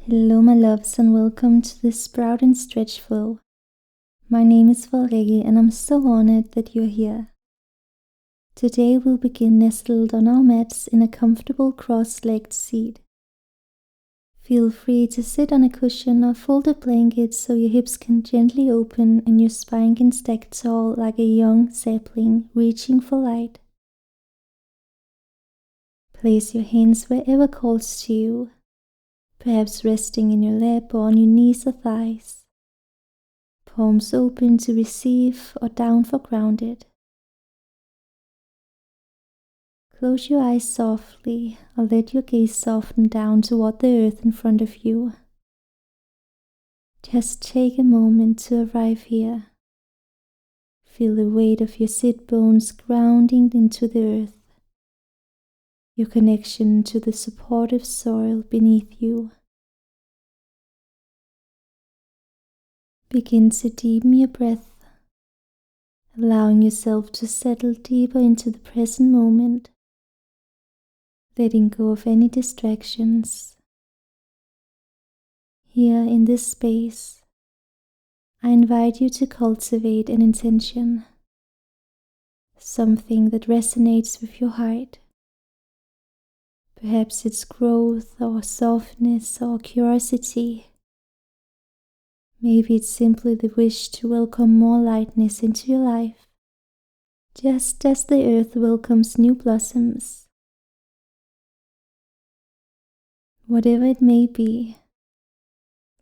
Hello my loves and welcome to this Sprout and Stretch Flow. My name is Valerie and I'm so honored that you're here. Today we'll begin nestled on our mats in a comfortable cross-legged seat. Feel free to sit on a cushion or fold a blanket so your hips can gently open and your spine can stack tall like a young sapling reaching for light. Place your hands wherever calls to you, perhaps resting in your lap or on your knees or thighs. Palms open to receive or down for grounded. Close your eyes softly or let your gaze soften down toward the earth in front of you. Just take a moment to arrive here. Feel the weight of your sit bones grounding into the earth, your connection to the supportive soil beneath you. Begin to deepen your breath, allowing yourself to settle deeper into the present moment, letting go of any distractions. Here in this space, I invite you to cultivate an intention, something that resonates with your heart. Perhaps it's growth or softness or curiosity. Maybe it's simply the wish to welcome more lightness into your life, just as the earth welcomes new blossoms. Whatever it may be,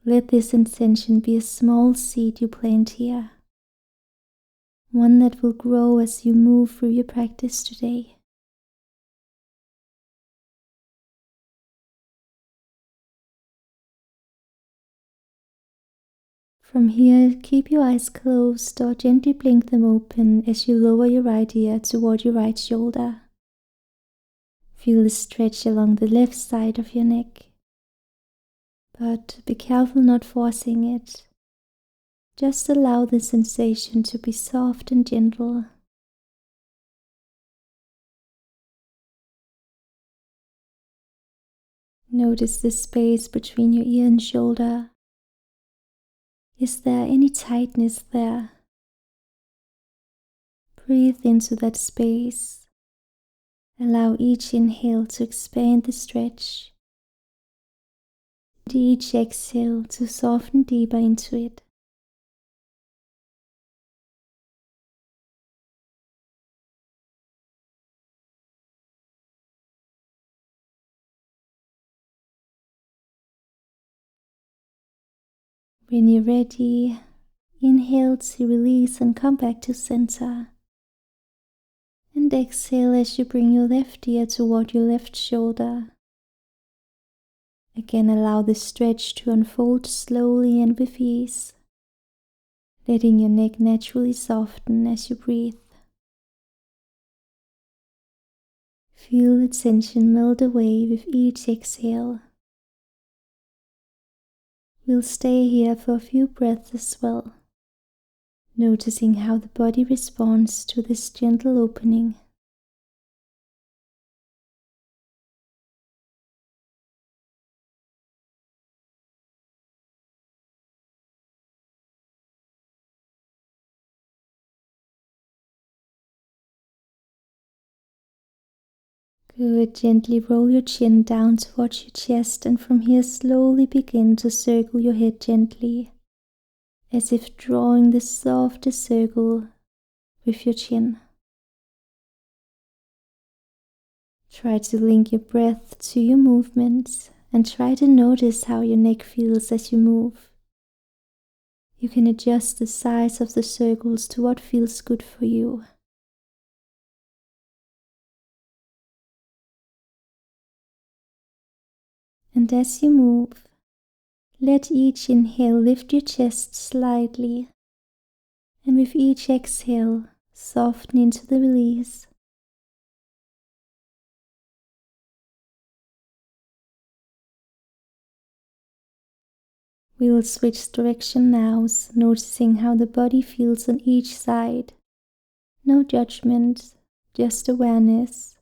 let this intention be a small seed you plant here, one that will grow as you move through your practice today. From here, keep your eyes closed or gently blink them open as you lower your right ear toward your right shoulder. Feel the stretch along the left side of your neck, but be careful not forcing it. Just allow the sensation to be soft and gentle. Notice the space between your ear and shoulder. Is there any tightness there? Breathe into that space. Allow each inhale to expand the stretch, and each exhale to soften deeper into it. When you're ready, inhale to release and come back to center. And exhale as you bring your left ear toward your left shoulder. Again, allow the stretch to unfold slowly and with ease, letting your neck naturally soften as you breathe. Feel the tension melt away with each exhale. We'll stay here for a few breaths as well, noticing how the body responds to this gentle opening. Good, gently roll your chin down towards your chest and from here slowly begin to circle your head gently, as if drawing the softest circle with your chin. Try to link your breath to your movements and try to notice how your neck feels as you move. You can adjust the size of the circles to what feels good for you. And as you move, let each inhale lift your chest slightly, and with each exhale, soften into the release. We will switch direction now, noticing how the body feels on each side. No judgment, just awareness.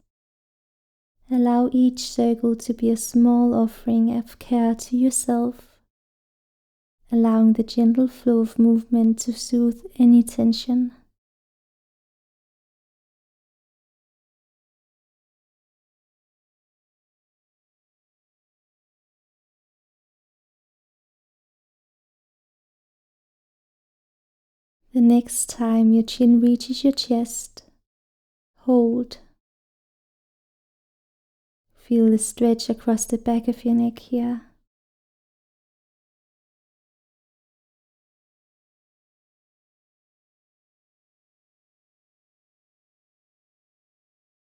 Allow each circle to be a small offering of care to yourself, allowing the gentle flow of movement to soothe any tension. The next time your chin reaches your chest, hold. Feel the stretch across the back of your neck here.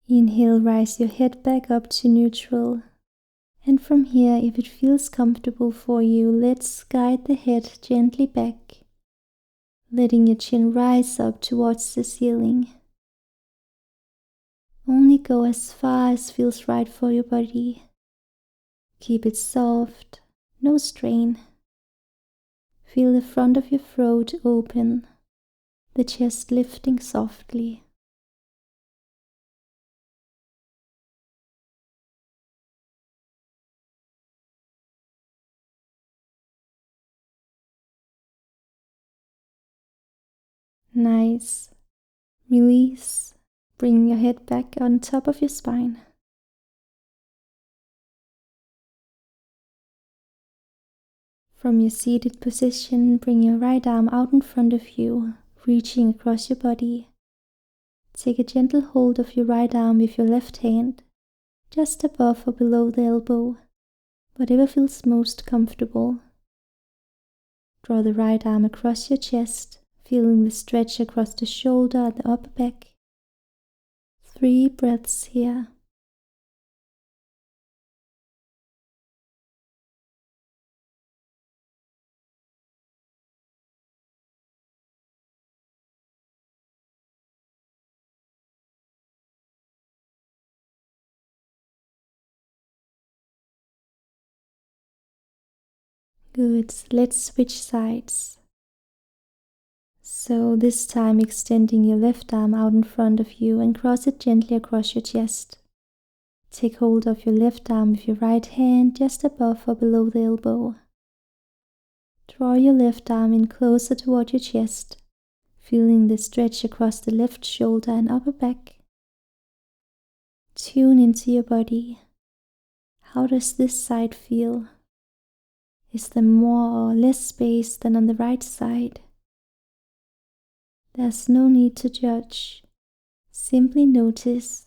Inhale, rise your head back up to neutral. And from here, if it feels comfortable for you, let's guide the head gently back, letting your chin rise up towards the ceiling. Only go as far as feels right for your body. Keep it soft, no strain. Feel the front of your throat open, the chest lifting softly. Nice. Release. Bring your head back on top of your spine. From your seated position, bring your right arm out in front of you, reaching across your body. Take a gentle hold of your right arm with your left hand, just above or below the elbow, whatever feels most comfortable. Draw the right arm across your chest, feeling the stretch across the shoulder and the upper back. 3 breaths here. Good, let's switch sides. So this time extending your left arm out in front of you and cross it gently across your chest. Take hold of your left arm with your right hand just above or below the elbow. Draw your left arm in closer toward your chest, feeling the stretch across the left shoulder and upper back. Tune into your body. How does this side feel? Is there more or less space than on the right side? There's no need to judge. Simply notice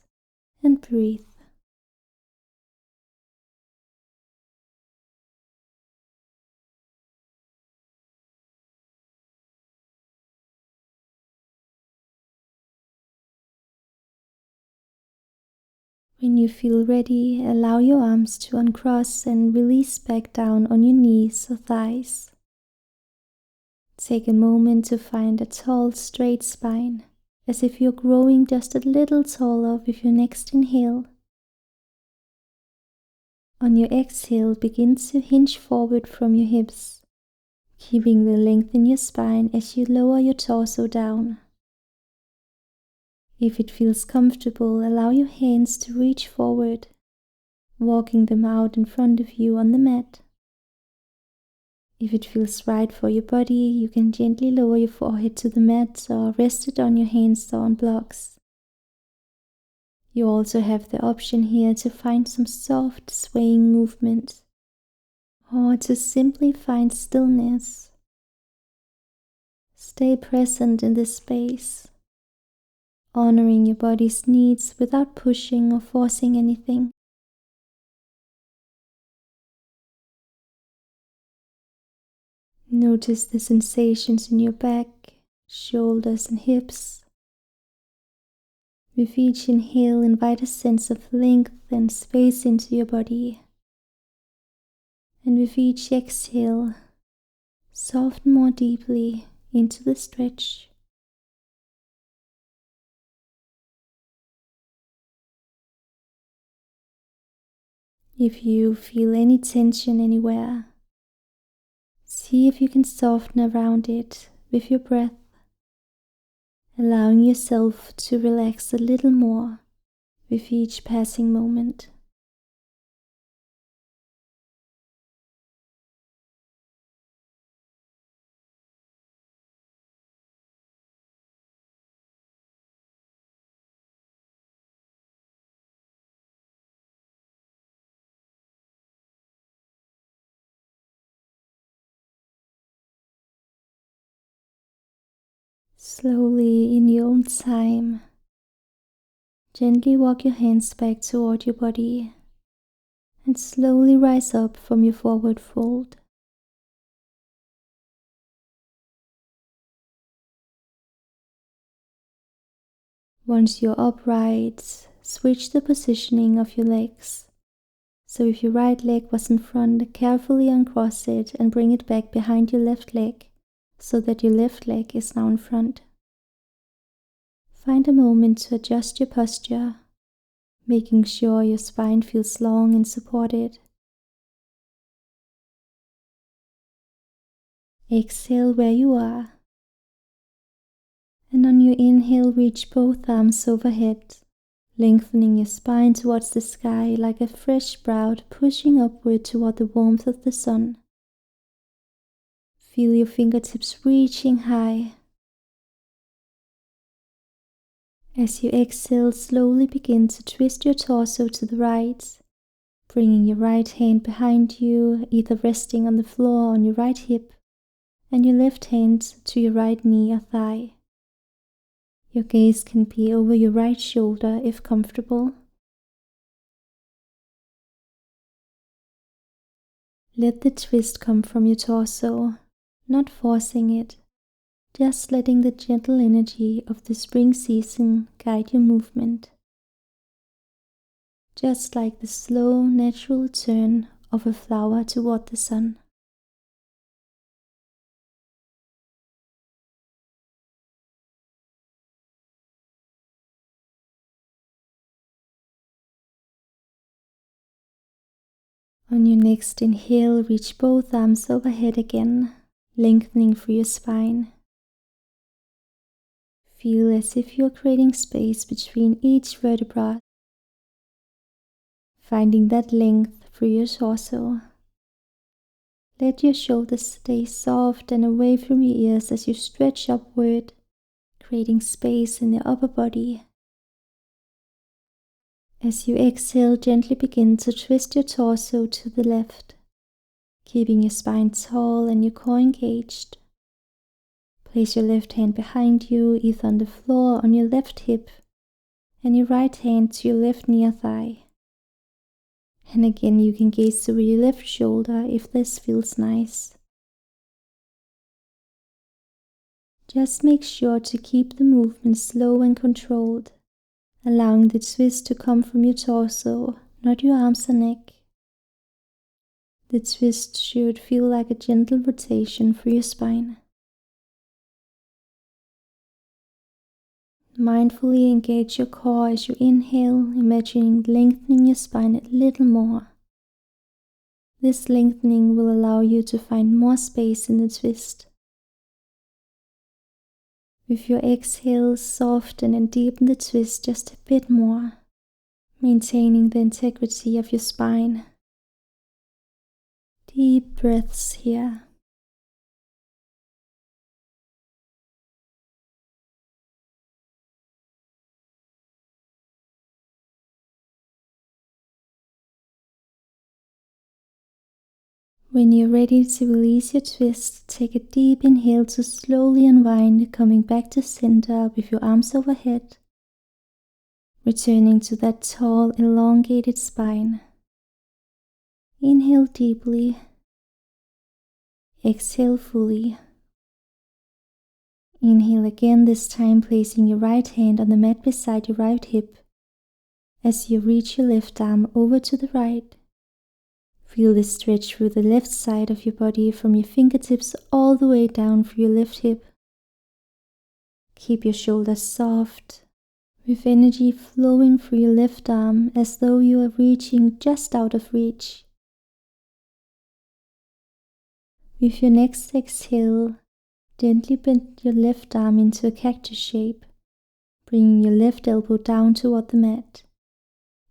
and breathe. When you feel ready, allow your arms to uncross and release back down on your knees or thighs. Take a moment to find a tall, straight spine, as if you're growing just a little taller with your next inhale. On your exhale, begin to hinge forward from your hips, keeping the length in your spine as you lower your torso down. If it feels comfortable, allow your hands to reach forward, walking them out in front of you on the mat. If it feels right for your body, you can gently lower your forehead to the mat or rest it on your hands or on blocks. You also have the option here to find some soft swaying movement, or to simply find stillness. Stay present in this space, honoring your body's needs without pushing or forcing anything. Notice the sensations in your back, shoulders and hips. With each inhale, invite a sense of length and space into your body. And with each exhale, soften more deeply into the stretch. If you feel any tension anywhere, see if you can soften around it with your breath, allowing yourself to relax a little more with each passing moment. Slowly, in your own time, gently walk your hands back toward your body and slowly rise up from your forward fold. Once you're upright, switch the positioning of your legs. So if your right leg was in front, carefully uncross it and bring it back behind your left leg so that your left leg is now in front. Find a moment to adjust your posture, making sure your spine feels long and supported. Exhale where you are. And on your inhale, reach both arms overhead, lengthening your spine towards the sky like a fresh sprout pushing upward toward the warmth of the sun. Feel your fingertips reaching high. As you exhale, slowly begin to twist your torso to the right, bringing your right hand behind you, either resting on the floor on your right hip, and your left hand to your right knee or thigh. Your gaze can be over your right shoulder if comfortable. Let the twist come from your torso, not forcing it, just letting the gentle energy of the spring season guide your movement. Just like the slow, natural turn of a flower toward the sun. On your next inhale, reach both arms overhead again, lengthening through your spine. Feel as if you're creating space between each vertebra, finding that length through your torso. Let your shoulders stay soft and away from your ears as you stretch upward, creating space in your upper body. As you exhale, gently begin to twist your torso to the left, keeping your spine tall and your core engaged. Place your left hand behind you, either on the floor or on your left hip, and your right hand to your left knee or thigh. And again, you can gaze over your left shoulder if this feels nice. Just make sure to keep the movement slow and controlled, allowing the twist to come from your torso, not your arms or neck. The twist should feel like a gentle rotation through your spine. Mindfully engage your core as you inhale, imagining lengthening your spine a little more. This lengthening will allow you to find more space in the twist. With your exhale, soften and deepen the twist just a bit more, maintaining the integrity of your spine. Deep breaths here. When you're ready to release your twist, take a deep inhale to slowly unwind, coming back to center with your arms overhead, returning to that tall, elongated spine. Inhale deeply. Exhale fully. Inhale again, this time placing your right hand on the mat beside your right hip. As you reach your left arm over to the right, feel the stretch through the left side of your body from your fingertips all the way down through your left hip. Keep your shoulders soft, with energy flowing through your left arm as though you are reaching just out of reach. With your next exhale, gently bend your left arm into a cactus shape, bringing your left elbow down toward the mat,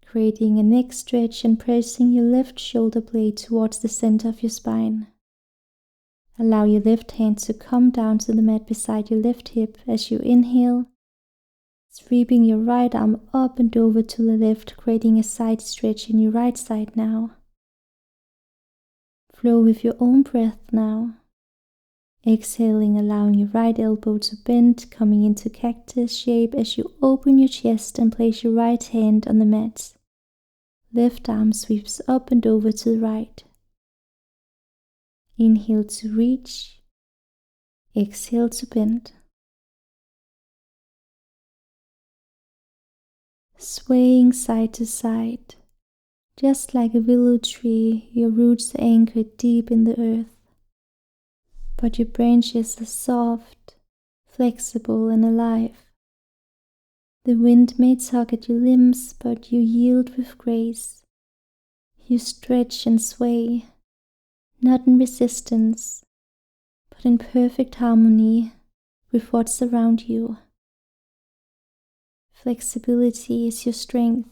creating a neck stretch and pressing your left shoulder blade towards the center of your spine. Allow your left hand to come down to the mat beside your left hip as you inhale, sweeping your right arm up and over to the left, creating a side stretch in your right side now. Flow with your own breath now. Exhaling, allowing your right elbow to bend, coming into cactus shape as you open your chest and place your right hand on the mat. Left arm sweeps up and over to the right. Inhale to reach. Exhale to bend. Swaying side to side. Just like a willow tree, your roots are anchored deep in the earth, but your branches are soft, flexible, and alive. The wind may tug at your limbs, but you yield with grace. You stretch and sway, not in resistance, but in perfect harmony with what's around you. Flexibility is your strength,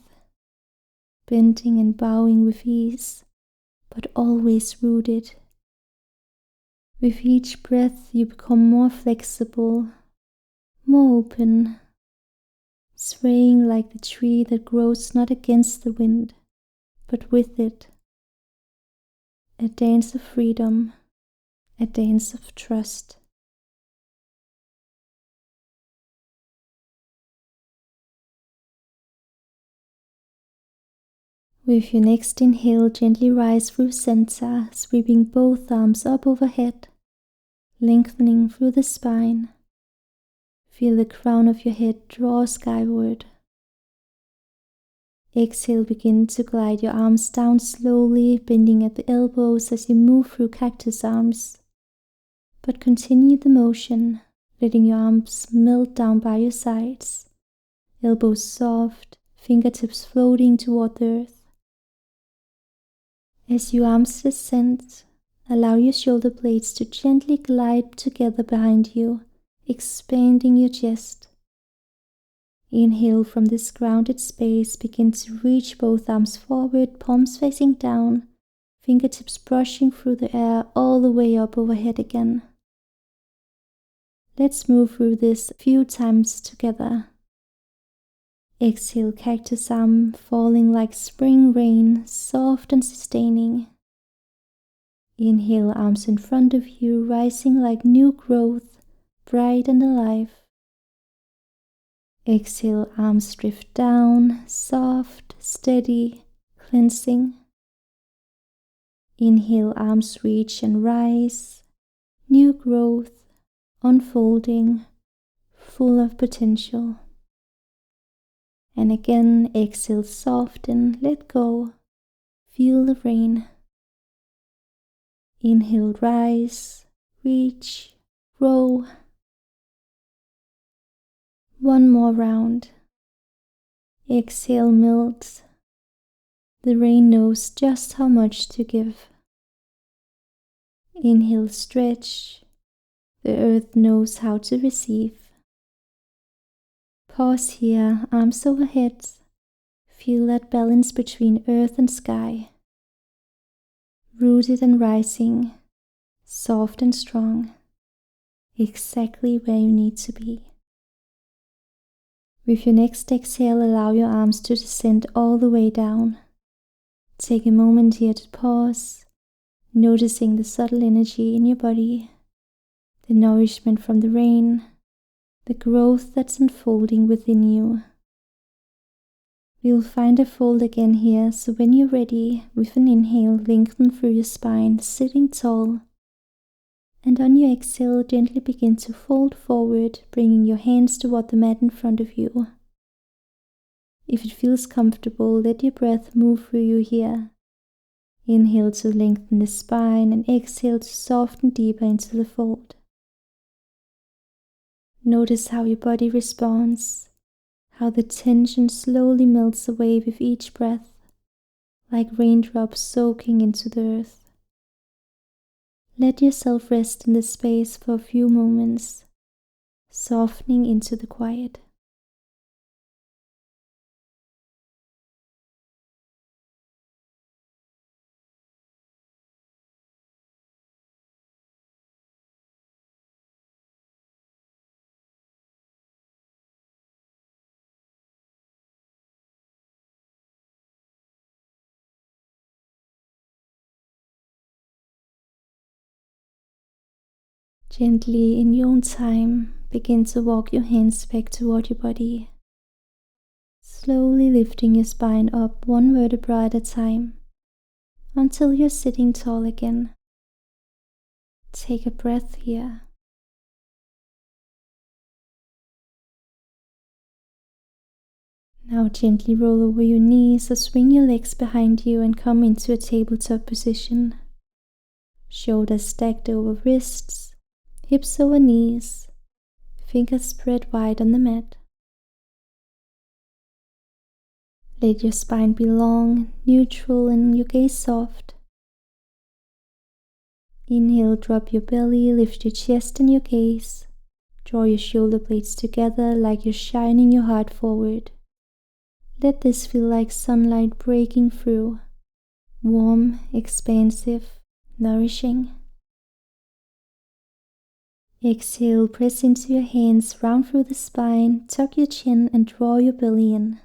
bending and bowing with ease, but always rooted. With each breath, you become more flexible, more open, swaying like the tree that grows not against the wind, but with it. A dance of freedom, a dance of trust. With your next inhale, gently rise through center, sweeping both arms up overhead, lengthening through the spine. Feel the crown of your head draw skyward. Exhale, begin to glide your arms down slowly, bending at the elbows as you move through cactus arms. But continue the motion, letting your arms melt down by your sides, elbows soft, fingertips floating toward the earth. As your arms descend, allow your shoulder blades to gently glide together behind you, expanding your chest. Inhale from this grounded space, begin to reach both arms forward, palms facing down, fingertips brushing through the air all the way up overhead again. Let's move through this a few times together. Exhale, cactus arm falling like spring rain, soft and sustaining. Inhale, arms in front of you, rising like new growth, bright and alive. Exhale, arms drift down, soft, steady, cleansing. Inhale, arms reach and rise, new growth, unfolding, full of potential. And again, exhale, soften, let go, feel the rain. Inhale, rise, reach, grow. One more round. Exhale, melt. The rain knows just how much to give. Inhale, stretch. The earth knows how to receive. Pause here, arms overhead. Feel that balance between earth and sky. Rooted and rising, soft and strong, exactly where you need to be. With your next exhale, allow your arms to descend all the way down. Take a moment here to pause, noticing the subtle energy in your body, the nourishment from the rain, the growth that's unfolding within you. We'll find a fold again here, so when you're ready, with an inhale, lengthen through your spine, sitting tall. And on your exhale, gently begin to fold forward, bringing your hands toward the mat in front of you. If it feels comfortable, let your breath move through you here. Inhale to lengthen the spine and exhale to soften deeper into the fold. Notice how your body responds, how the tension slowly melts away with each breath, like raindrops soaking into the earth. Let yourself rest in this space for a few moments, softening into the quiet. Gently, in your own time, begin to walk your hands back toward your body, slowly lifting your spine up one vertebra at a time until you're sitting tall again. Take a breath here. Now gently roll over your knees or swing your legs behind you and come into a tabletop position. Shoulders stacked over wrists, hips over knees, fingers spread wide on the mat. Let your spine be long, neutral, and your gaze soft. Inhale, drop your belly, lift your chest and your gaze. Draw your shoulder blades together like you're shining your heart forward. Let this feel like sunlight breaking through, warm, expansive, nourishing. Exhale, press into your hands, round through the spine, tuck your chin and draw your belly in.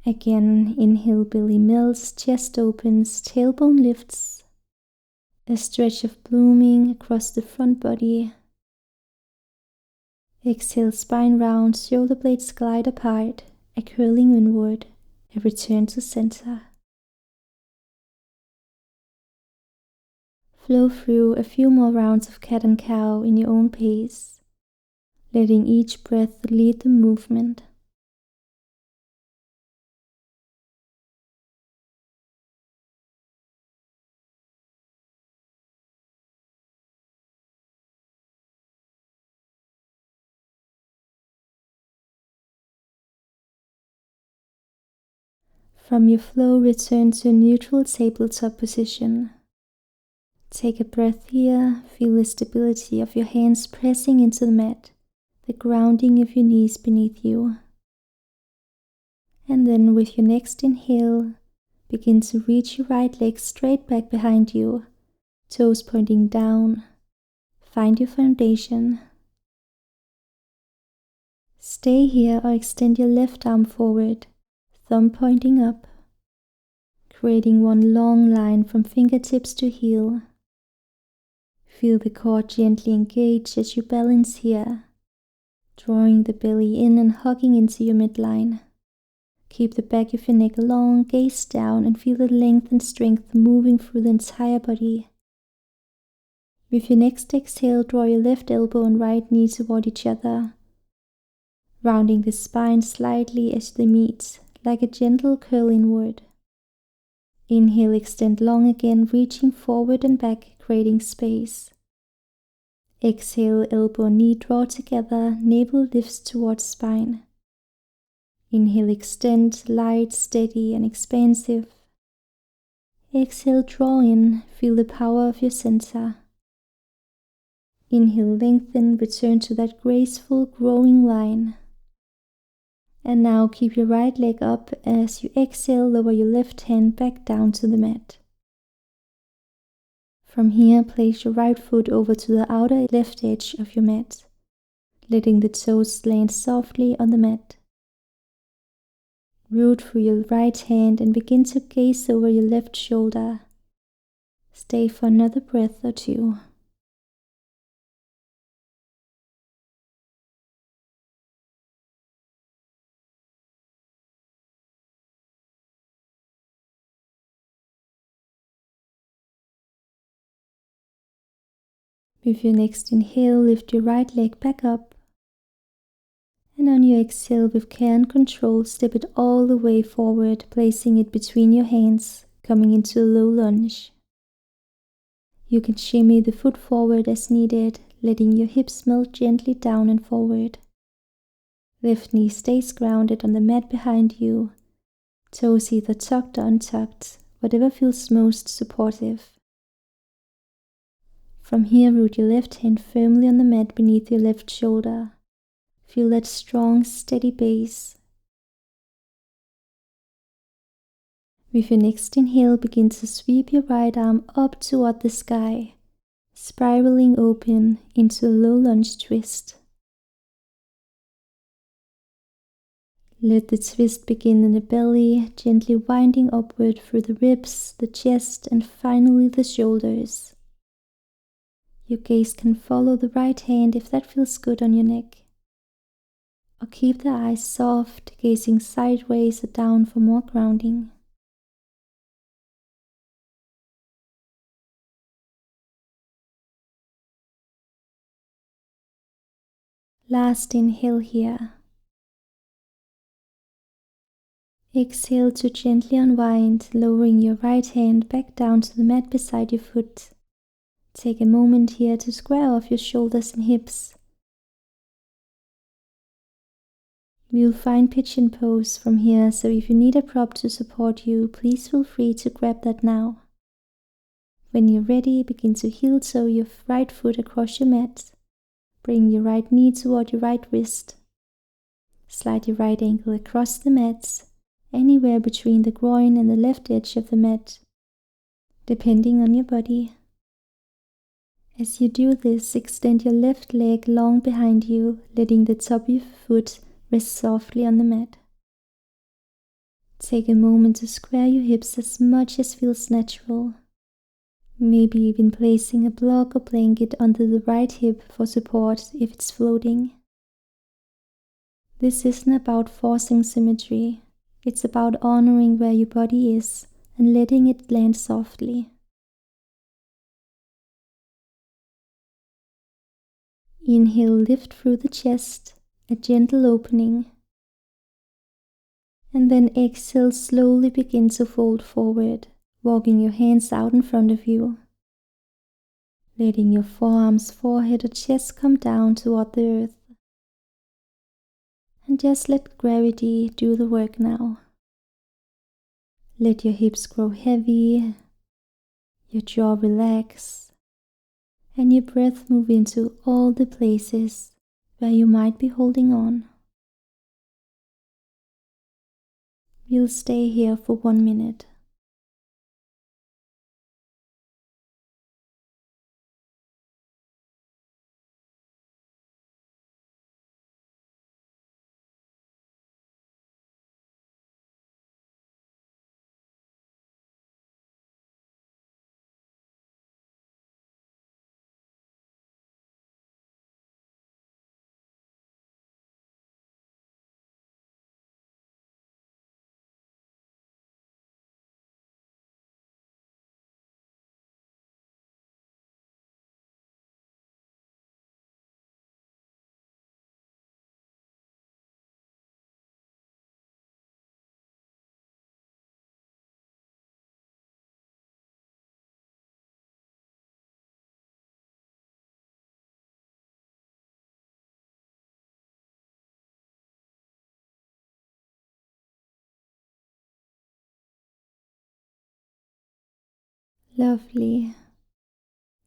Again, inhale, belly melts, chest opens, tailbone lifts. A stretch of blooming across the front body. Exhale, spine round, shoulder blades glide apart, a curling inward, a return to center. Flow through a few more rounds of cat and cow in your own pace, letting each breath lead the movement. From your flow, return to a neutral tabletop position. Take a breath here, feel the stability of your hands pressing into the mat, the grounding of your knees beneath you. And then with your next inhale, begin to reach your right leg straight back behind you, toes pointing down. Find your foundation. Stay here or extend your left arm forward, thumb pointing up, creating one long line from fingertips to heel. Feel the core gently engage as you balance here, drawing the belly in and hugging into your midline. Keep the back of your neck long, gaze down, and feel the length and strength moving through the entire body. With your next exhale, draw your left elbow and right knee toward each other, rounding the spine slightly as they meet, like a gentle curl inward. Inhale, extend long again, reaching forward and back, creating space. Exhale, elbow and knee draw together, navel lifts towards spine. Inhale, extend, light, steady, and expansive. Exhale, draw in, feel the power of your center. Inhale, lengthen, return to that graceful, growing line. And now keep your right leg up as you exhale, lower your left hand back down to the mat. From here, place your right foot over to the outer left edge of your mat, letting the toes land softly on the mat. Root through your right hand and begin to gaze over your left shoulder. Stay for another breath or two. With your next inhale, lift your right leg back up. And on your exhale, with care and control, step it all the way forward, placing it between your hands, coming into a low lunge. You can shimmy the foot forward as needed, letting your hips melt gently down and forward. Left knee stays grounded on the mat behind you, toes either tucked or untucked, whatever feels most supportive. From here, root your left hand firmly on the mat beneath your left shoulder. Feel that strong, steady base. With your next inhale, begin to sweep your right arm up toward the sky, spiraling open into a low lunge twist. Let the twist begin in the belly, gently winding upward through the ribs, the chest, and finally the shoulders. Your gaze can follow the right hand if that feels good on your neck. Or keep the eyes soft, gazing sideways or down for more grounding. Last inhale here. Exhale to gently unwind, lowering your right hand back down to the mat beside your foot. Take a moment here to square off your shoulders and hips. You'll find pigeon pose from here, so if you need a prop to support you, please feel free to grab that now. When you're ready, begin to heel toe your right foot across your mat. Bring your right knee toward your right wrist. Slide your right ankle across the mat, anywhere between the groin and the left edge of the mat, depending on your body. As you do this, extend your left leg long behind you, letting the top of your foot rest softly on the mat. Take a moment to square your hips as much as feels natural. Maybe even placing a block or blanket under the right hip for support if it's floating. This isn't about forcing symmetry. It's about honoring where your body is and letting it land softly. Inhale, lift through the chest, a gentle opening. And then exhale, slowly begin to fold forward, walking your hands out in front of you. Letting your forearms, forehead or chest come down toward the earth. And just let gravity do the work now. Let your hips grow heavy, your jaw relax, and your breath move into all the places where you might be holding on. You'll stay here for 1 minute. Lovely.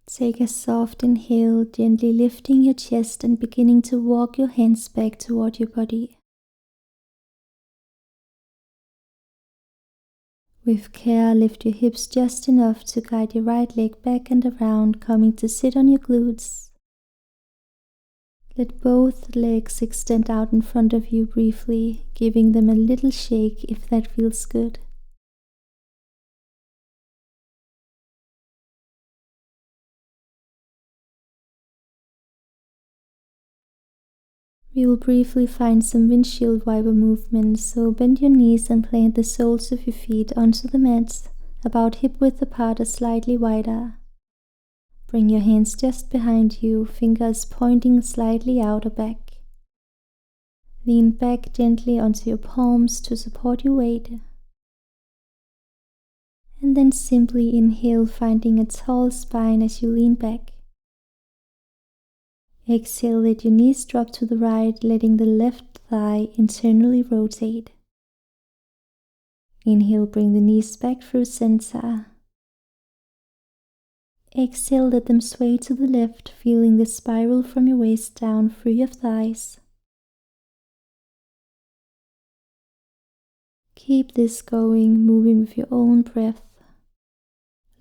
Take a soft inhale, gently lifting your chest and beginning to walk your hands back toward your body. With care, lift your hips just enough to guide your right leg back and around, coming to sit on your glutes. Let both legs extend out in front of you briefly, giving them a little shake if that feels good. We will briefly find some windshield wiper movements, so bend your knees and plant the soles of your feet onto the mat, about hip width apart or slightly wider. Bring your hands just behind you, fingers pointing slightly out or back. Lean back gently onto your palms to support your weight. And then simply inhale, finding a tall spine as you lean back. Exhale, let your knees drop to the right, letting the left thigh internally rotate. Inhale, bring the knees back through center. Exhale, let them sway to the left, feeling the spiral from your waist down through your thighs. Keep this going, moving with your own breath,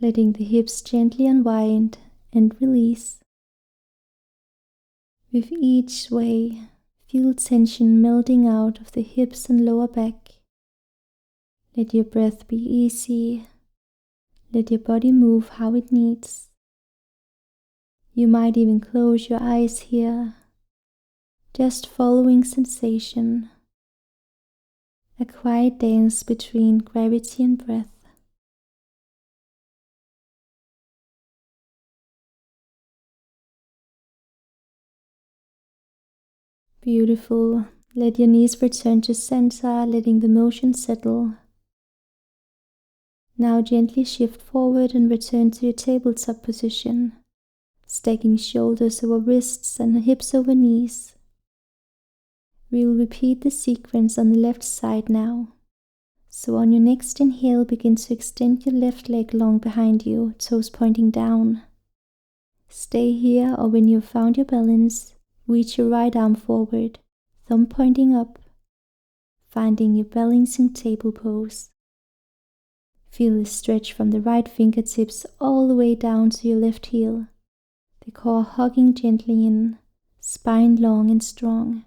letting the hips gently unwind and release. With each sway, feel tension melting out of the hips and lower back. Let your breath be easy. Let your body move how it needs. You might even close your eyes here, just following sensation, a quiet dance between gravity and breath. Beautiful. Let your knees return to center, letting the motion settle. Now gently shift forward and return to your tabletop position, stacking shoulders over wrists and hips over knees. We'll repeat the sequence on the left side now. So on your next inhale, begin to extend your left leg long behind you, toes pointing down. Stay here, or when you've found your balance, reach your right arm forward, thumb pointing up, finding your balancing table pose. Feel the stretch from the right fingertips all the way down to your left heel, the core hugging gently in, spine long and strong.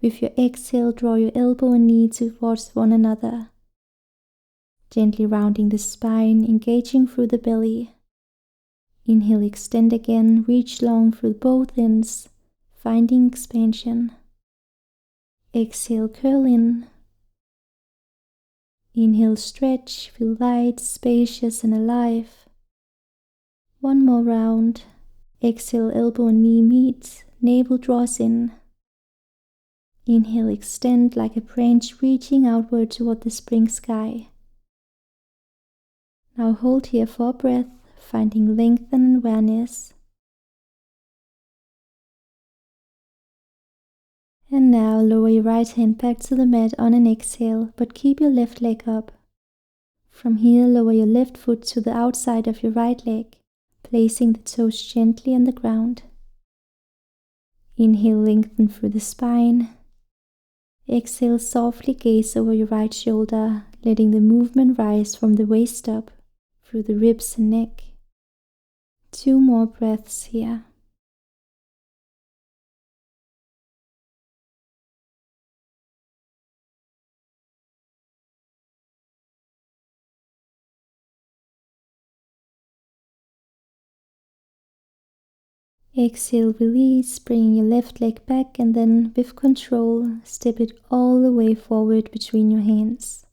With your exhale, draw your elbow and knee towards one another, gently rounding the spine, engaging through the belly. Inhale, extend again, reach long through both ends, finding expansion. Exhale, curl in. Inhale, stretch, feel light, spacious and alive. One more round. Exhale, elbow and knee meet, navel draws in. Inhale, extend like a branch reaching outward toward the spring sky. Now hold here for a breath, finding length and awareness. And now lower your right hand back to the mat on an exhale, but keep your left leg up. From here, lower your left foot to the outside of your right leg, placing the toes gently on the ground. Inhale, lengthen through the spine. Exhale, softly gaze over your right shoulder, letting the movement rise from the waist up, through the ribs and neck. 2 more breaths here. Exhale, release, bringing your left leg back, and then with control, step it all the way forward between your hands.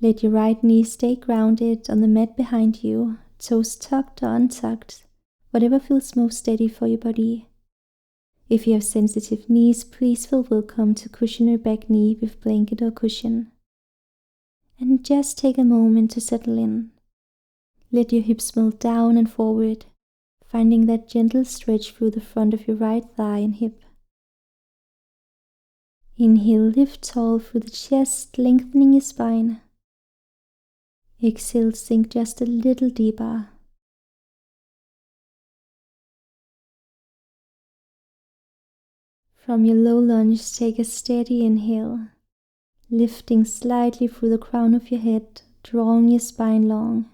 Let your right knee stay grounded on the mat behind you, toes tucked or untucked, whatever feels most steady for your body. If you have sensitive knees, please feel welcome to cushion your back knee with blanket or cushion. And just take a moment to settle in. Let your hips melt down and forward, finding that gentle stretch through the front of your right thigh and hip. Inhale, lift tall through the chest, lengthening your spine. Exhale, sink just a little deeper. From your low lunge, take a steady inhale, lifting slightly through the crown of your head, drawing your spine long.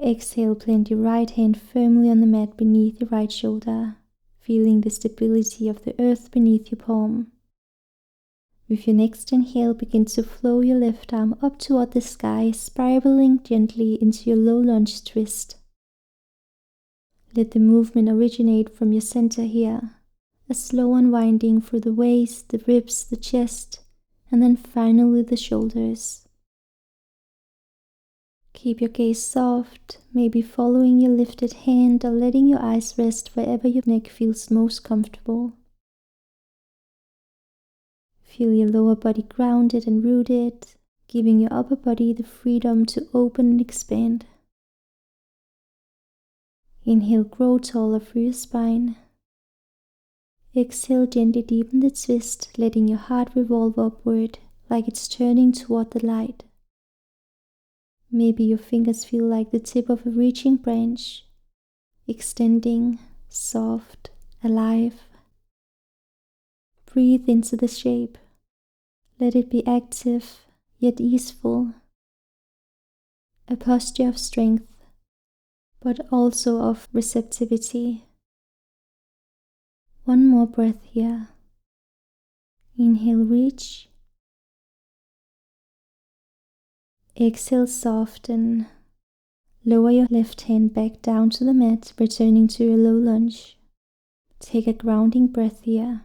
Exhale, plant your right hand firmly on the mat beneath your right shoulder, feeling the stability of the earth beneath your palm. With your next inhale, begin to flow your left arm up toward the sky, spiraling gently into your low lunge twist. Let the movement originate from your center here, a slow unwinding through the waist, the ribs, the chest, and then finally the shoulders. Keep your gaze soft, maybe following your lifted hand or letting your eyes rest wherever your neck feels most comfortable. Feel your lower body grounded and rooted, giving your upper body the freedom to open and expand. Inhale, grow taller through your spine. Exhale, gently deepen the twist, letting your heart revolve upward like it's turning toward the light. Maybe your fingers feel like the tip of a reaching branch, extending, soft, alive. Breathe into the shape. Let it be active, yet easeful. A posture of strength, but also of receptivity. One more breath here. Inhale, reach. Exhale, soften, Lower your left hand back down to the mat, returning to your low lunge. Take a grounding breath here.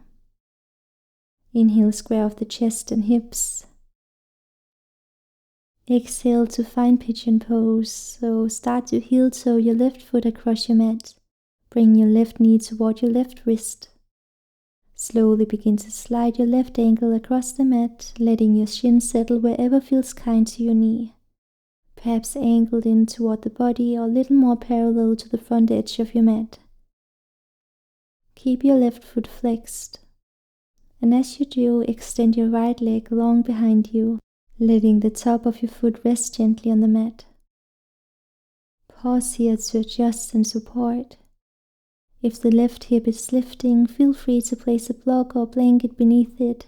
Inhale, square off the chest and hips. Exhale to find pigeon pose. So start to heel toe your left foot across your mat. Bring your left knee toward your left wrist. Slowly begin to slide your left ankle across the mat, letting your shin settle wherever feels kind to your knee. Perhaps angled in toward the body or a little more parallel to the front edge of your mat. Keep your left foot flexed. And as you do, extend your right leg long behind you, letting the top of your foot rest gently on the mat. Pause here to adjust and support. If the left hip is lifting, feel free to place a block or blanket beneath it,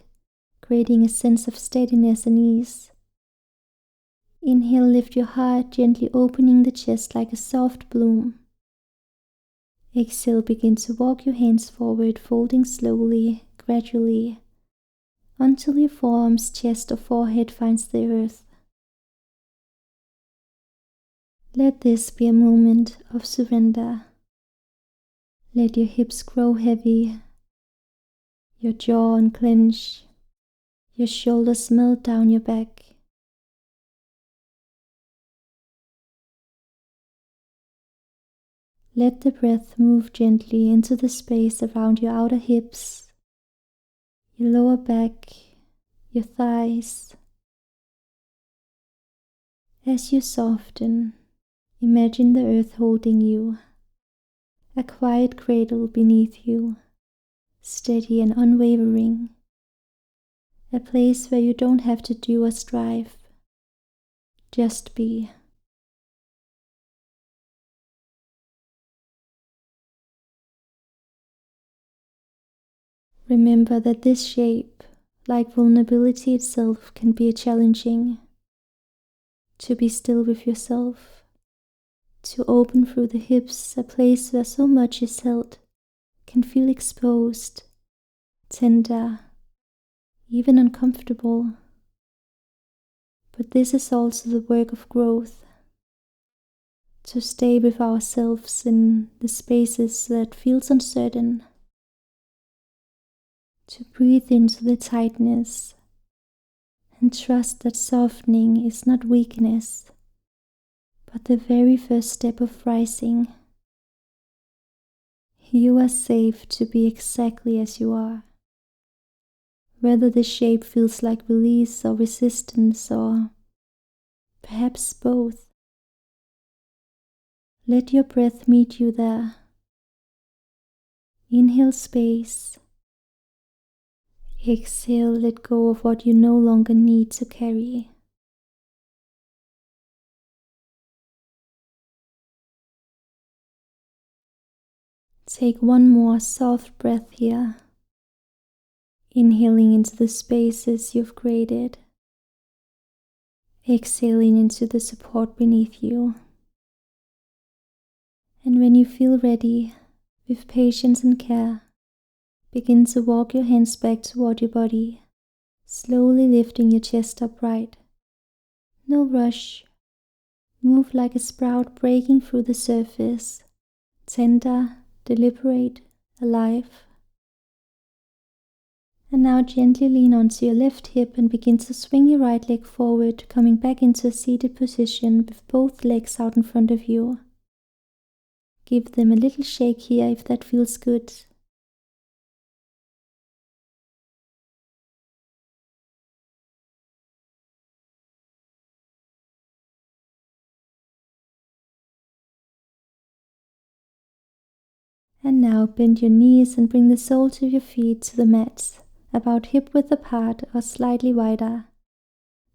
creating a sense of steadiness and ease. Inhale, lift your heart, gently opening the chest like a soft bloom. Exhale, begin to walk your hands forward, folding slowly, gradually, until your forearms, chest or forehead finds the earth. Let this be a moment of surrender. Let your hips grow heavy, your jaw unclench, your shoulders melt down your back. Let the breath move gently into the space around your outer hips, your lower back, your thighs. As you soften, imagine the earth holding you, a quiet cradle beneath you, steady and unwavering, a place where you don't have to do or strive, just be. Remember that this shape, like vulnerability itself, can be challenging. To be still with yourself, to open through the hips, a place where so much is held, can feel exposed, tender, even uncomfortable. But this is also the work of growth, to stay with ourselves in the spaces that feels uncertain, to breathe into the tightness and trust that softening is not weakness, but the very first step of rising. You are safe to be exactly as you are. Whether the shape feels like release or resistance, or perhaps both. Let your breath meet you there. Inhale space. Exhale, let go of what you no longer need to carry. Take one more soft breath here, inhaling into the spaces you've created, exhaling into the support beneath you. And when you feel ready, with patience and care, begin to walk your hands back toward your body, slowly lifting your chest upright. No rush. Move like a sprout breaking through the surface, tender, deliberate, alive. And now gently lean onto your left hip and begin to swing your right leg forward, coming back into a seated position with both legs out in front of you. Give them a little shake here if that feels good. And now bend your knees and bring the soles of your feet to the mat, about hip width apart or slightly wider.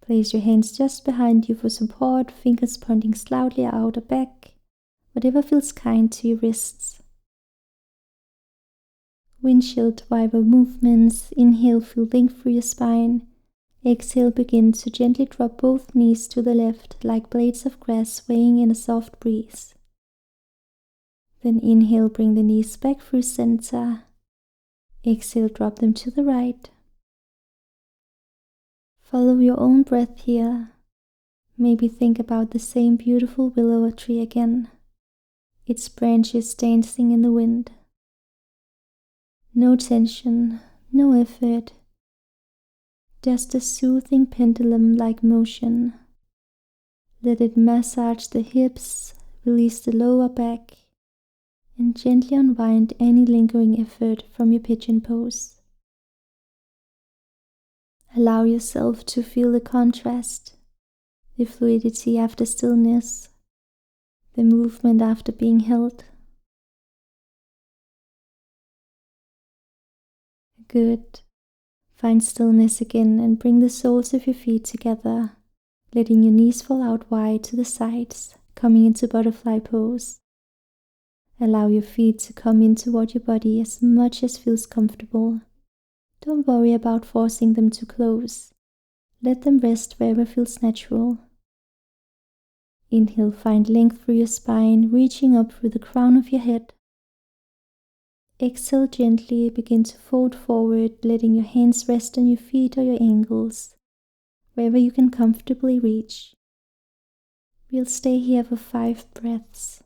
Place your hands just behind you for support, fingers pointing slightly out or back, whatever feels kind to your wrists. Windshield wiper movements. Inhale, feel length through your spine. Exhale, begin to gently drop both knees to the left like blades of grass swaying in a soft breeze. Then inhale, bring the knees back through center. Exhale, drop them to the right. Follow your own breath here. Maybe think about the same beautiful willow tree again, its branches dancing in the wind. No tension, no effort, just a soothing pendulum-like motion. Let it massage the hips, release the lower back, and gently unwind any lingering effort from your pigeon pose. Allow yourself to feel the contrast, the fluidity after stillness, the movement after being held. Good. Find stillness again and bring the soles of your feet together, letting your knees fall out wide to the sides, coming into butterfly pose. Allow your feet to come in toward your body as much as feels comfortable. Don't worry about forcing them to close. Let them rest wherever feels natural. Inhale, find length through your spine, reaching up through the crown of your head. Exhale, gently begin to fold forward, letting your hands rest on your feet or your ankles, wherever you can comfortably reach. We'll stay here for 5 breaths.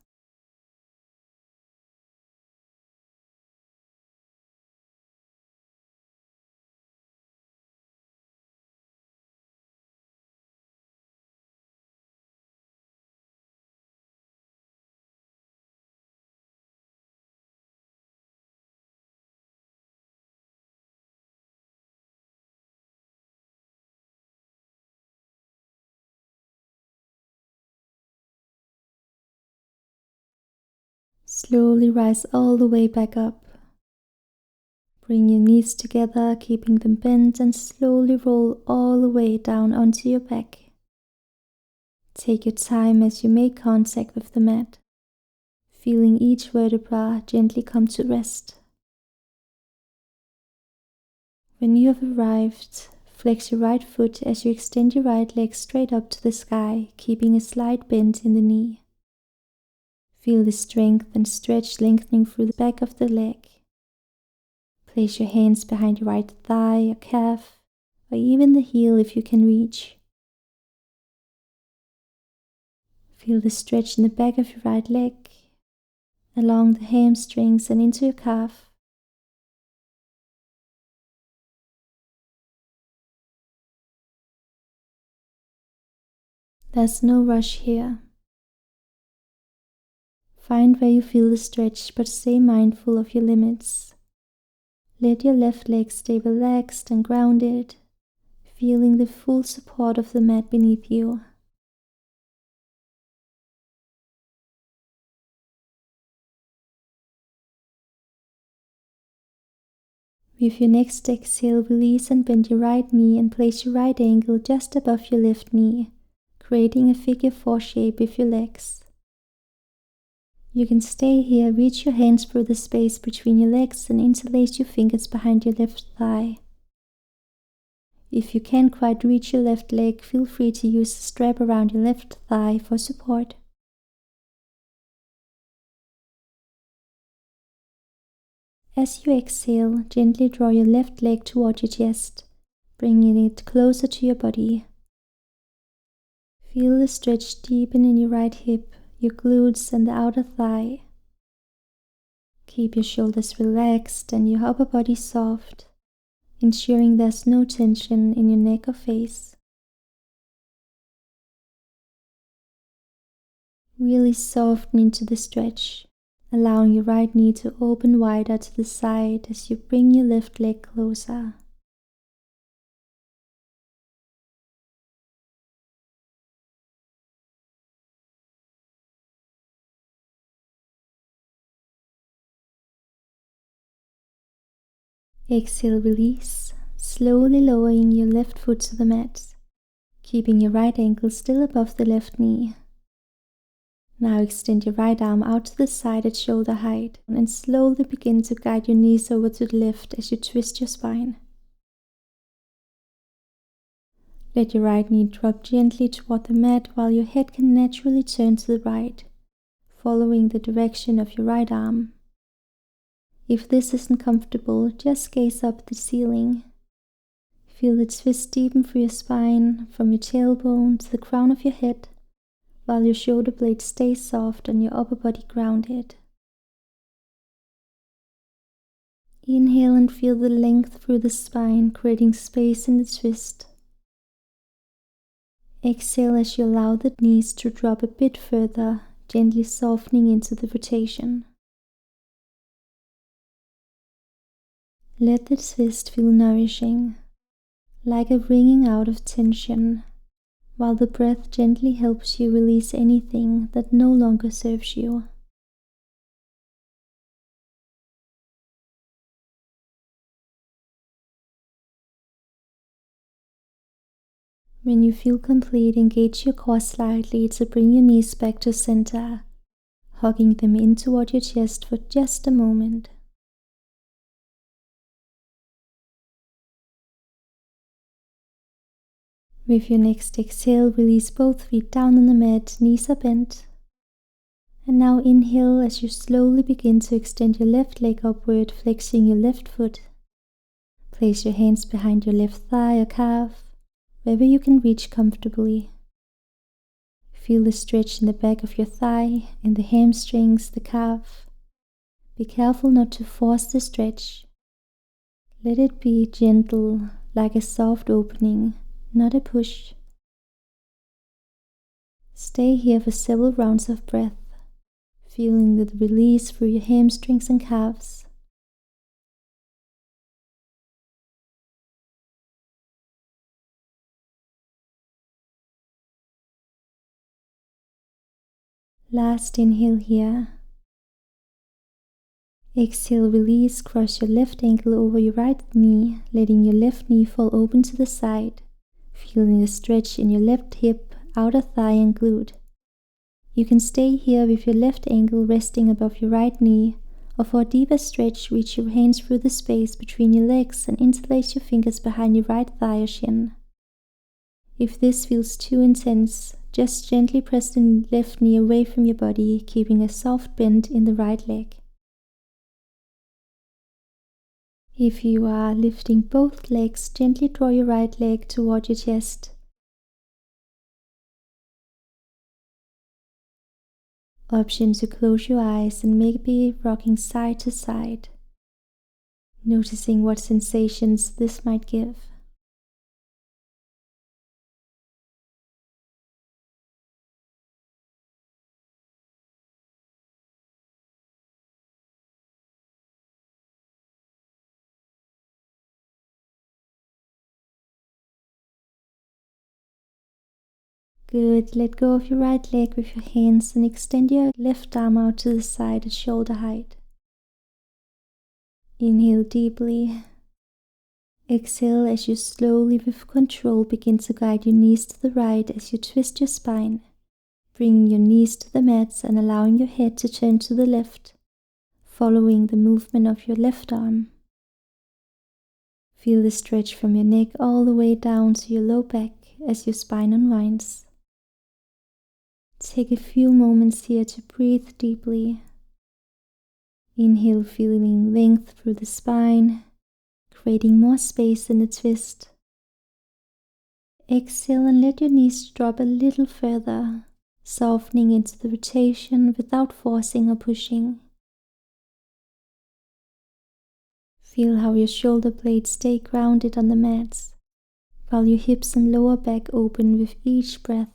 Slowly rise all the way back up. Bring your knees together, keeping them bent, and slowly roll all the way down onto your back. Take your time as you make contact with the mat, feeling each vertebra gently come to rest. When you have arrived, flex your right foot as you extend your right leg straight up to the sky, keeping a slight bend in the knee. Feel the strength and stretch lengthening through the back of the leg. Place your hands behind your right thigh or calf, or even the heel if you can reach. Feel the stretch in the back of your right leg, along the hamstrings and into your calf. There's no rush here. Find where you feel the stretch, but stay mindful of your limits. Let your left leg stay relaxed and grounded, feeling the full support of the mat beneath you. With your next exhale, release and bend your right knee and place your right ankle just above your left knee, creating a figure 4 shape with your legs. You can stay here, reach your hands through the space between your legs and interlace your fingers behind your left thigh. If you can't quite reach your left leg, feel free to use the strap around your left thigh for support. As you exhale, gently draw your left leg toward your chest, bringing it closer to your body. Feel the stretch deepen in your right hip, your glutes and the outer thigh. Keep your shoulders relaxed and your upper body soft, ensuring there's no tension in your neck or face. Really soften into the stretch, allowing your right knee to open wider to the side as you bring your left leg closer. Exhale, release, slowly lowering your left foot to the mat, keeping your right ankle still above the left knee. Now extend your right arm out to the side at shoulder height and slowly begin to guide your knees over to the left as you twist your spine. Let your right knee drop gently toward the mat while your head can naturally turn to the right, following the direction of your right arm. If this isn't comfortable, just gaze up at the ceiling. Feel the twist deepen through your spine, from your tailbone to the crown of your head, while your shoulder blades stay soft and your upper body grounded. Inhale and feel the length through the spine, creating space in the twist. Exhale as you allow the knees to drop a bit further, gently softening into the rotation. Let the twist feel nourishing, like a wringing out of tension, while the breath gently helps you release anything that no longer serves you. When you feel complete, engage your core slightly to bring your knees back to center, hugging them in toward your chest for just a moment. With your next exhale, release both feet down on the mat, knees are bent. And now inhale as you slowly begin to extend your left leg upward, flexing your left foot. Place your hands behind your left thigh or calf, wherever you can reach comfortably. Feel the stretch in the back of your thigh, in the hamstrings, the calf. Be careful not to force the stretch. Let it be gentle, like a soft opening, not a push. Stay here for several rounds of breath, feeling the release through your hamstrings and calves. Last inhale here. Exhale, release, cross your left ankle over your right knee, letting your left knee fall open to the side, feeling the stretch in your left hip, outer thigh and glute. You can stay here with your left ankle resting above your right knee, or for a deeper stretch, reach your hands through the space between your legs and interlace your fingers behind your right thigh or shin. If this feels too intense, just gently press the left knee away from your body, keeping a soft bend in the right leg. If you are lifting both legs, gently draw your right leg toward your chest. Option to close your eyes and maybe rocking side to side, noticing what sensations this might give. Good, let go of your right leg with your hands and extend your left arm out to the side at shoulder height. Inhale deeply. Exhale as you slowly with control begin to guide your knees to the right as you twist your spine, bringing your knees to the mats and allowing your head to turn to the left, following the movement of your left arm. Feel the stretch from your neck all the way down to your low back as your spine unwinds. Take a few moments here to breathe deeply. Inhale, feeling length through the spine, creating more space in the twist. Exhale and let your knees drop a little further, softening into the rotation without forcing or pushing. Feel how your shoulder blades stay grounded on the mats, while your hips and lower back open with each breath.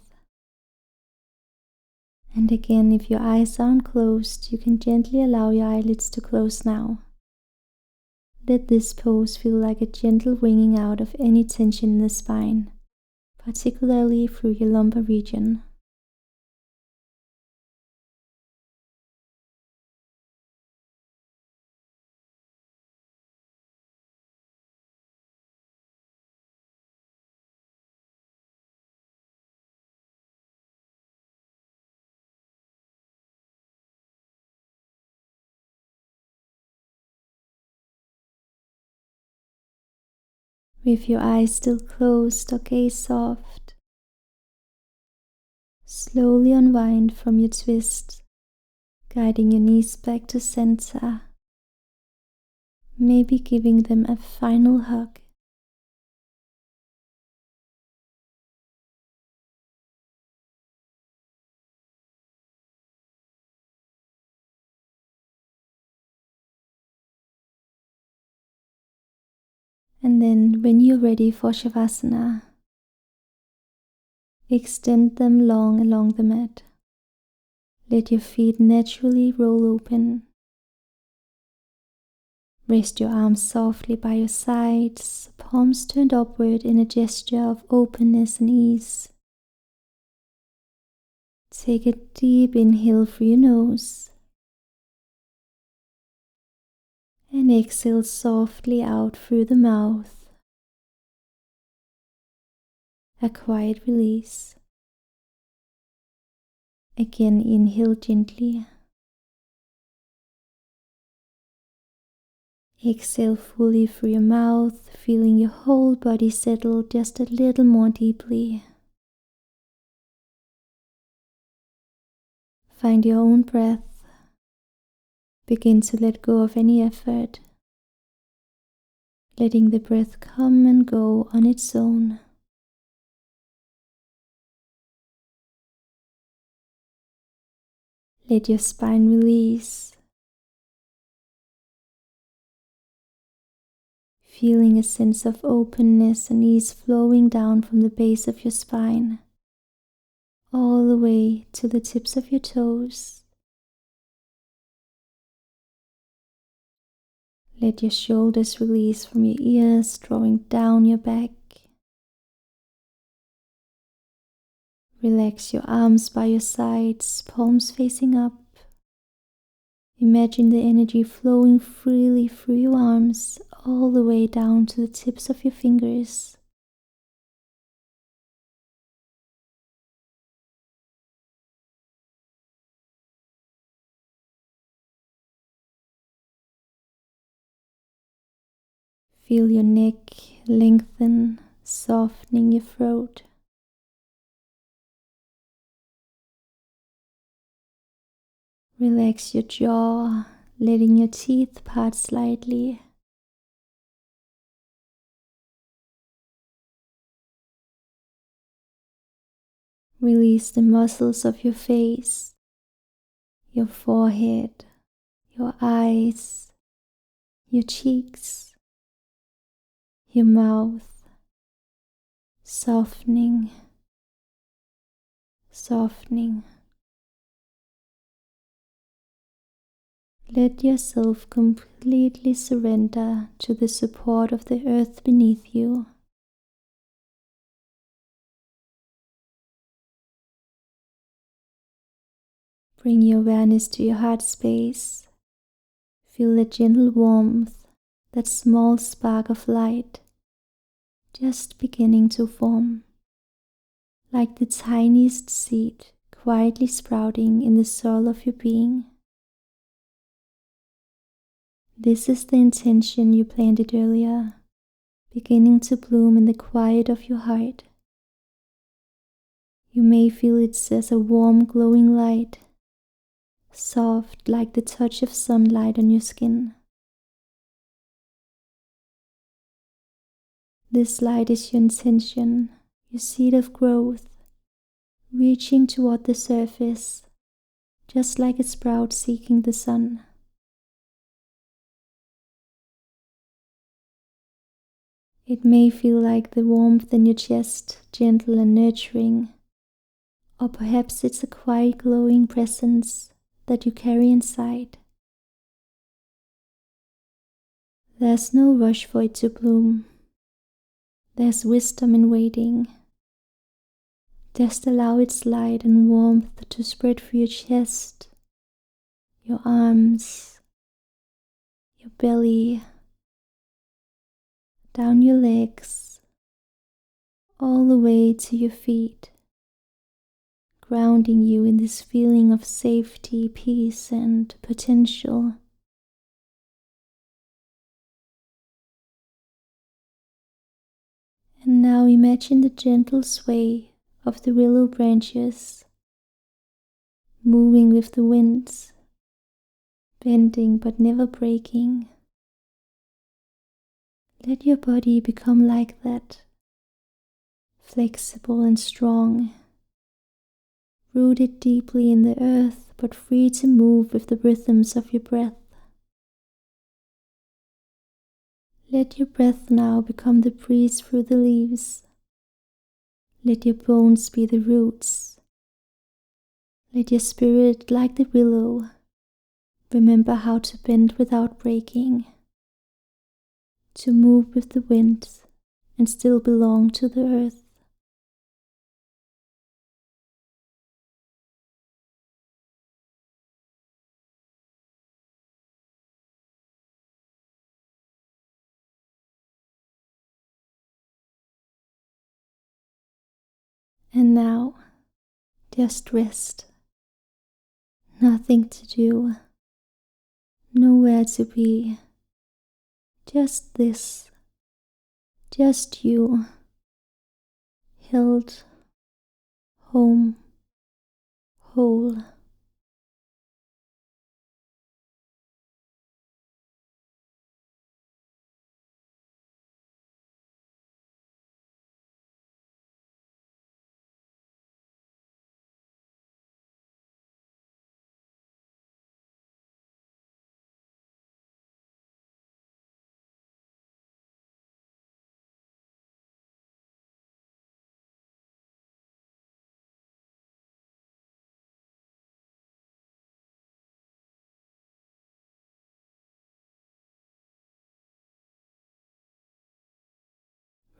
And again, if your eyes aren't closed, you can gently allow your eyelids to close now. Let this pose feel like a gentle wringing out of any tension in the spine, particularly through your lumbar region. With your eyes still closed or gaze soft, slowly unwind from your twist, guiding your knees back to center, maybe giving them a final hug. And then when you're ready for Savasana, extend them long along the mat. Let your feet naturally roll open. Rest your arms softly by your sides, palms turned upward in a gesture of openness and ease. Take a deep inhale through your nose and exhale softly out through the mouth. A quiet release. Again, inhale gently. Exhale fully through your mouth, feeling your whole body settle just a little more deeply. Find your own breath. Begin to let go of any effort, letting the breath come and go on its own. Let your spine release, feeling a sense of openness and ease flowing down from the base of your spine, all the way to the tips of your toes. Let your shoulders release from your ears, drawing down your back. Relax your arms by your sides, palms facing up. Imagine the energy flowing freely through your arms, all the way down to the tips of your fingers. Feel your neck lengthen, softening your throat. Relax your jaw, letting your teeth part slightly. Release the muscles of your face, your forehead, your eyes, your cheeks, your mouth, softening, softening. Let yourself completely surrender to the support of the earth beneath you. Bring your awareness to your heart space. Feel the gentle warmth, that small spark of light, just beginning to form, like the tiniest seed quietly sprouting in the soil of your being. This is the intention you planted earlier, beginning to bloom in the quiet of your heart. You may feel it as a warm glowing light, soft like the touch of sunlight on your skin. This light is your intention, your seed of growth, reaching toward the surface, just like a sprout seeking the sun. It may feel like the warmth in your chest, gentle and nurturing, or perhaps it's a quiet glowing presence that you carry inside. There's no rush for it to bloom. There's wisdom in waiting. Just allow its light and warmth to spread through your chest, your arms, your belly, down your legs, all the way to your feet, grounding you in this feeling of safety, peace, and potential. And now imagine the gentle sway of the willow branches, moving with the winds, bending but never breaking. Let your body become like that, flexible and strong, rooted deeply in the earth but free to move with the rhythms of your breath. Let your breath now become the breeze through the leaves. Let your bones be the roots. Let your spirit, like the willow, remember how to bend without breaking, to move with the wind and still belong to the earth. And now, just rest. Nothing to do, nowhere to be. Just this, just you, held, home, whole.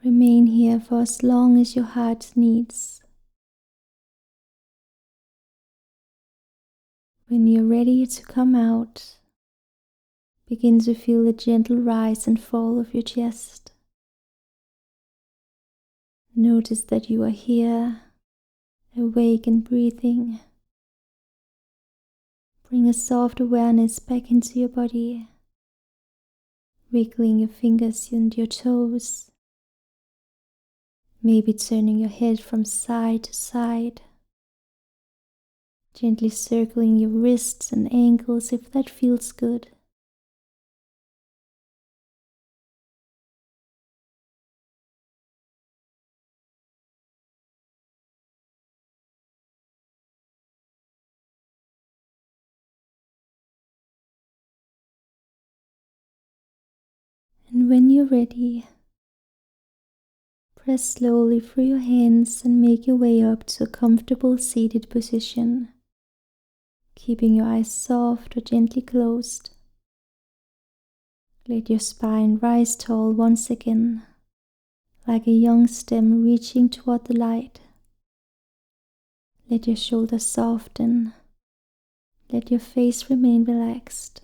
Remain here for as long as your heart needs. When you're ready to come out, begin to feel the gentle rise and fall of your chest. Notice that you are here, awake and breathing. Bring a soft awareness back into your body, wiggling your fingers and your toes, maybe turning your head from side to side, gently circling your wrists and ankles if that feels good. And when you're ready, press slowly through your hands and make your way up to a comfortable seated position, keeping your eyes soft or gently closed. Let your spine rise tall once again, like a young stem reaching toward the light. Let your shoulders soften. Let your face remain relaxed.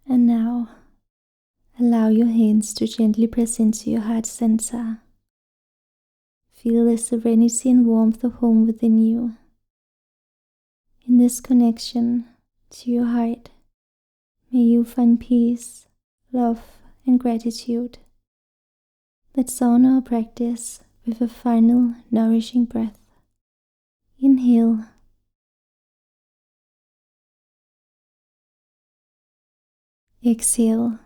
And now, allow your hands to gently press into your heart center. Feel the serenity and warmth of home within you. In this connection to your heart, may you find peace, love, and gratitude. Let's honor our practice with a final nourishing breath. Inhale. Exhale.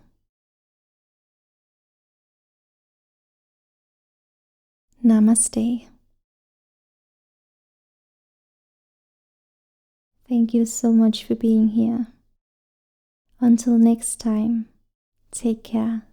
Namaste. Thank you so much for being here. Until next time, take care.